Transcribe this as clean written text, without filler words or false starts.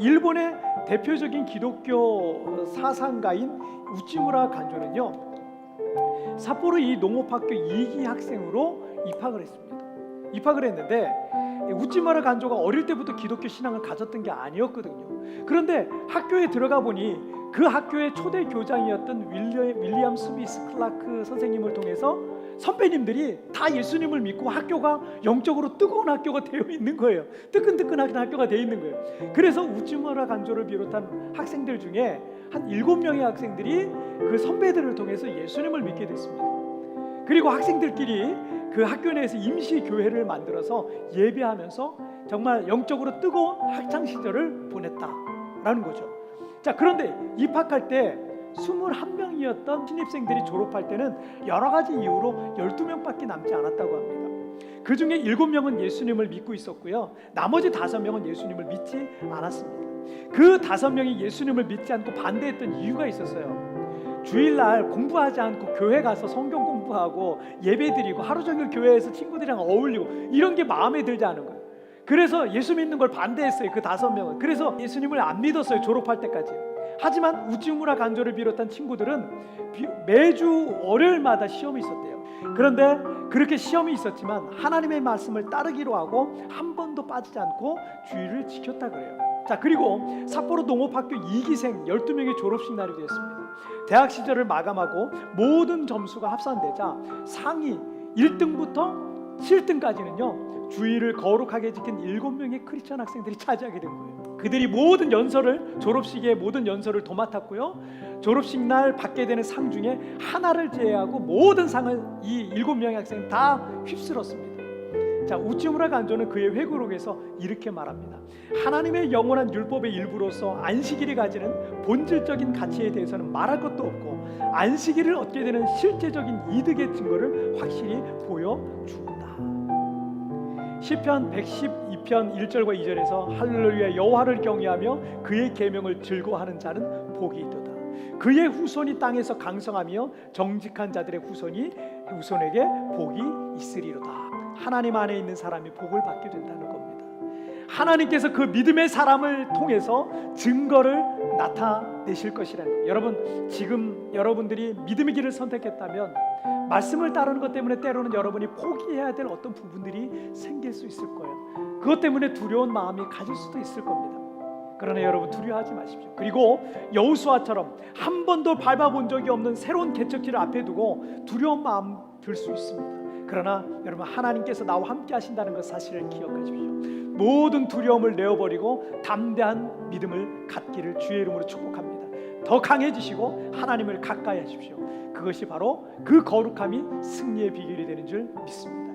일본의 대표적인 기독교 사상가인 우찌무라 간조는요, 삿포로 이 농업학교 2기 학생으로 입학을 했습니다. 입학을 했는데 우찌무라 간조가 어릴 때부터 기독교 신앙을 가졌던 게 아니었거든요. 그런데 학교에 들어가 보니 그 학교의 초대 교장이었던 윌리엄 스미스 클라크 선생님을 통해서 선배님들이 다 예수님을 믿고 학교가 영적으로 뜨거운 학교가 되어 있는 거예요. 뜨끈뜨끈한 학교가 되어 있는 거예요. 그래서 우찌무라 간조를 비롯한 학생들 중에 한 7명의 학생들이 그 선배들을 통해서 예수님을 믿게 됐습니다. 그리고 학생들끼리 그 학교 내에서 임시 교회를 만들어서 예배하면서 정말 영적으로 뜨거운 학창 시절을 보냈다라는 거죠. 자, 그런데 입학할 때 21명이었던 신입생들이 졸업할 때는 여러 가지 이유로 12명밖에 남지 않았다고 합니다. 그 중에 7명은 예수님을 믿고 있었고요, 나머지 5명은 예수님을 믿지 않았습니다. 그 5명이 예수님을 믿지 않고 반대했던 이유가 있었어요. 주일날 공부하지 않고 교회 가서 성경 공부하고 예배드리고 하루 종일 교회에서 친구들이랑 어울리고 이런 게 마음에 들지 않은 거예요. 그래서 예수 믿는 걸 반대했어요. 그 5명은. 그래서 예수님을 안 믿었어요, 졸업할 때까지. 하지만 우찌무라 간조를 비롯한 친구들은 매주 월요일마다 시험이 있었대요. 그런데 그렇게 시험이 있었지만 하나님의 말씀을 따르기로 하고 한 번도 빠지지 않고 주의를 지켰다 그래요. 자, 그리고 삿포로 농업학교 2기생 12명의 졸업식 날이 되었습니다. 대학 시절을 마감하고 모든 점수가 합산되자 상위 1등부터 7등까지는요 주의를 거룩하게 지킨 7명의 크리스천 학생들이 차지하게 된 거예요. 그들이 모든 연설을, 졸업식의 모든 연설을 도맡았고요, 졸업식 날 받게 되는 상 중에 하나를 제외하고 모든 상을 이 7명의 학생이 다 휩쓸었습니다. 자, 우찌무라 간조는 그의 회고록에서 이렇게 말합니다. 하나님의 영원한 율법의 일부로서 안식일이 가지는 본질적인 가치에 대해서는 말할 것도 없고 안식일을 얻게 되는 실제적인 이득의 증거를 확실히 보여준다. 시편 112편 1절과 2절에서 할렐루야 여호와를 경외하며 그의 계명을 즐거워하는 자는 복이 있도다. 그의 후손이 땅에서 강성하며 정직한 자들의 후손에게 복이 있으리로다. 하나님 안에 있는 사람이 복을 받게 된다는 겁니다. 하나님께서 그 믿음의 사람을 통해서 증거를 나타내실 것이라는 거예요. 여러분, 지금 여러분들이 믿음의 길을 선택했다면 말씀을 따르는 것 때문에 때로는 여러분이 포기해야 될 어떤 부분들이 생길 수 있을 거예요. 그것 때문에 두려운 마음이 가질 수도 있을 겁니다. 그러나 여러분, 두려워하지 마십시오. 그리고 여호수아처럼 한 번도 밟아본 적이 없는 새로운 개척지를 앞에 두고 두려운 마음 들 수 있습니다. 그러나 여러분, 하나님께서 나와 함께 하신다는 것 사실을 기억하십시오. 모든 두려움을 내어버리고 담대한 믿음을 갖기를 주의 이름으로 축복합니다. 더 강해지시고 하나님을 가까이 하십시오. 그것이 바로 그 거룩함이 승리의 비결이 되는 줄 믿습니다.